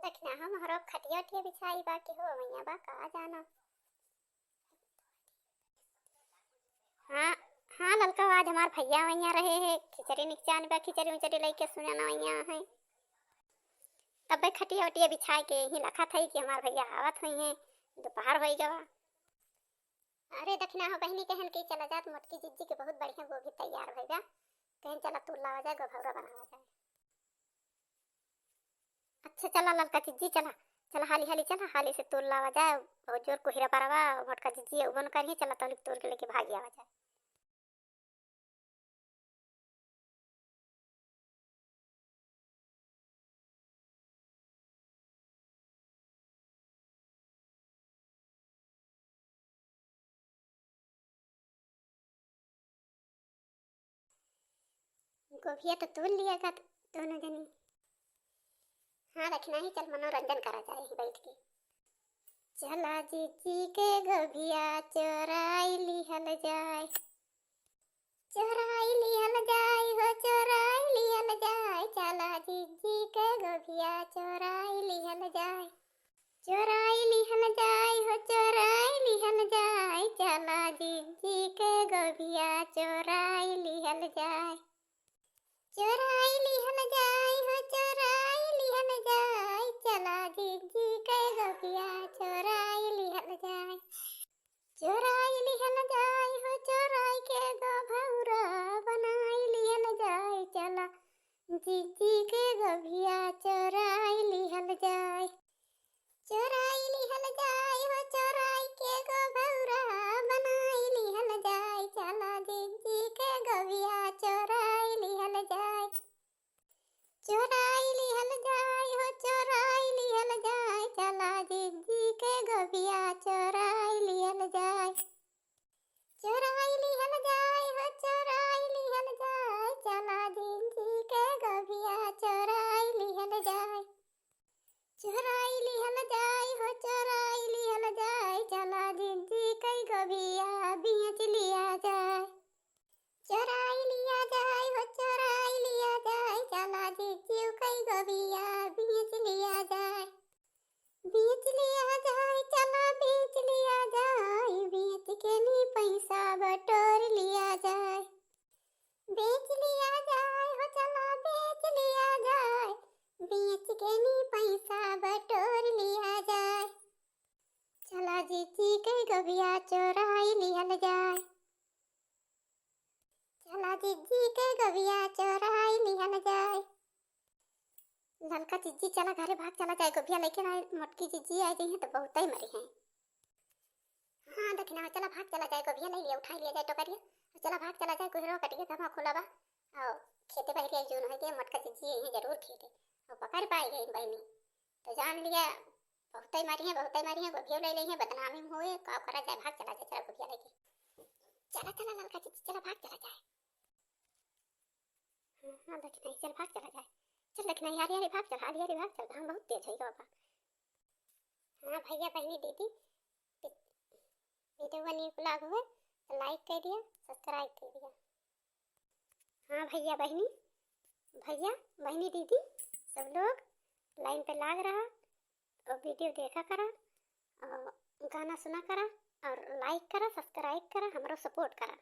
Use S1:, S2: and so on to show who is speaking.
S1: देखना हम हरो खटिया उटिया बिछाई बा के हो भैया बा कहा जाना। हाँ हाँ ललका आज हमार भैया वैया रहे है खिचड़ी निचान बा खिचड़ी उचड़ी लेके सुनाना वैया है तब भाई खटिया उटिया बिछा के ही रखा था कि हमार भैया आवत हुई है दोपहर हो गवा। अरे दखना हो बहनी कहन के चला जात मोटकी जिज्जी के बहुत बढ़िया गोभी तैयार भइबा कहन चला तू लावा जाए गोभौरा बनावा जाए। अच्छा चला ललका जिज्जी चला चला हाली हाली चला हाली से तोड़ लावा जाए बहुत जोर कोहिरा परवा मोटका जिज्जी उबन करिए चला तो तोड़ के लेके भागी आवा जाए। गोभिया तो तोड़ लिया का दोनों जनी। हाँ रखना ही चल मनोरंजन करा जाए ही बैठ के। चला जीजी के गोभिया चोराई लिहल जाए चोराई लिहल जाए हो चोराई लिहल जाए चला जीजी के गोभिया चोराई लिहल जाए चोराई लिहल जाए हो चोराई लिहल जाए चला जीजी के गोभिया चोराई लिहल जाए चोराई लिहल जाए हो चोराई लिहल जाए चला जीजी के गोभिया चोराई लिहल जाए चोराई लिहल जाए हो चोराई के गोभौरा बनाई लिहल जाए चला जीजी के गोभिया चोराई लिहल जाए चोराई लिहल जाए हो चोराई के गोभौरा बनाई लिहल जाए चला जीजी के गोभिया चोराई लिहल जाए चोराई लिहल जाए हो चोराई लिहल जाए चला जीजी के गोभिया चोराई लिहल जाए चोराई लिहल जाए हो चोराई लिहल जाए चला जीजी के गोभिया चोराई लिहल जाए चोराई लिहल जाए हो चोराई लिहल जाए चला जीजी के गोभिया बेच लिया जाए चोराई लिया जाए हो चोराई लिया जाए चला जीजी के गोभिया बेच लिया जाए चला बेच लिया जाए बेच के नी पैसा बटोर लिया जाए बेच लिया जाए हो चला बेच लिया जाए बेच के नी पैसा बटोर लिया जाए चला जीजी के गोभिया चोराई लिहल जाए चला जीजी के गोभिया चोराई लिहल जाए। ललका जीजी चला घरे भाग चला जाए गोभिया लेके आए मोटकी जीजी आ गई है तो बहुत ही मरी है। हाँ देखना चला भाग चला जाए गोभिया ले लिया उठा लिया जाए टोकरिया चला भाग चला जाए कोहरो कटिया धमा खोला बा और खेते बहरिया जोन है के मोटका जीजी यही जरूर खेते और पकड़ पाई गई बहनी तो जान लिया बहुत ही मारी है गोभिया ले ली है बदनामी हुए का करा जाए भाग चला जाए चला गोभिया लेके चला चला ललका जीजी चला भाग चला जाए। हाँ देखना चल भाग चला जाए चल देखना यार यार भाग चल हाली यार भाग चल हम बहुत तेज है बाबा। हाँ भैया बहनी दीदी वीडियो बनी ब्लॉग हुए तो लाइक कर दिया सब्सक्राइब कर दिया। हाँ भैया बहनी दीदी सब लोग लाइन पे लाग रहा और वीडियो देखा करा और गाना सुना करा और लाइक करा सब्सक्राइब करा हमारा सपोर्ट करा।